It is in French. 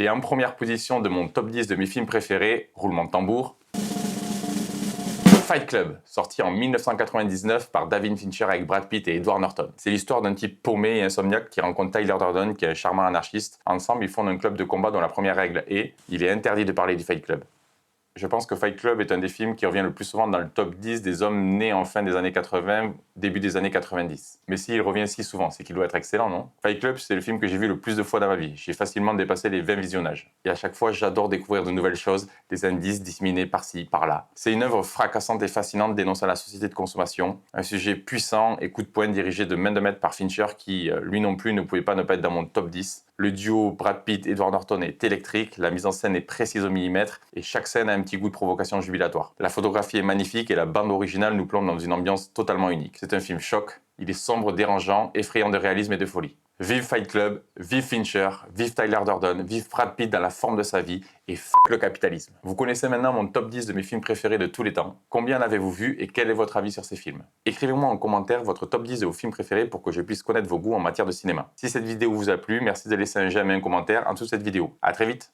Et en première position de mon top 10 de mes films préférés, roulement de tambour, Fight Club, sorti en 1999 par David Fincher avec Brad Pitt et Edward Norton. C'est l'histoire d'un type paumé et insomniaque qui rencontre Tyler Durden, qui est un charmant anarchiste. Ensemble, ils fondent un club de combat dont la première règle est « Il est interdit de parler du Fight Club ». Je pense que Fight Club est un des films qui revient le plus souvent dans le top 10 des hommes nés en fin des années 80, début des années 90. Mais s'il revient si souvent, c'est qu'il doit être excellent, non? Fight Club, c'est le film que j'ai vu le plus de fois dans ma vie. J'ai facilement dépassé les 20 visionnages. Et à chaque fois, j'adore découvrir de nouvelles choses, des indices disséminés par-ci, par-là. C'est une œuvre fracassante et fascinante dénonçant la société de consommation, un sujet puissant et coup de poing dirigé de main de maître par Fincher qui, lui non plus, ne pouvait pas ne pas être dans mon top 10. Le duo Brad Pitt-Edward Norton est électrique, la mise en scène est précise au millimètre et chaque scène a un petit goût de provocation jubilatoire. La photographie est magnifique et la bande originale nous plombe dans une ambiance totalement unique. C'est un film choc, il est sombre, dérangeant, effrayant de réalisme et de folie. Vive Fight Club, vive Fincher, vive Tyler Durden, vive Brad Pitt dans la forme de sa vie et le capitalisme. Vous connaissez maintenant mon top 10 de mes films préférés de tous les temps. Combien en avez-vous vu et quel est votre avis sur ces films? Écrivez-moi en commentaire votre top 10 de vos films préférés pour que je puisse connaître vos goûts en matière de cinéma. Si cette vidéo vous a plu, merci de laisser un j'aime et un commentaire en dessous de cette vidéo. A très vite!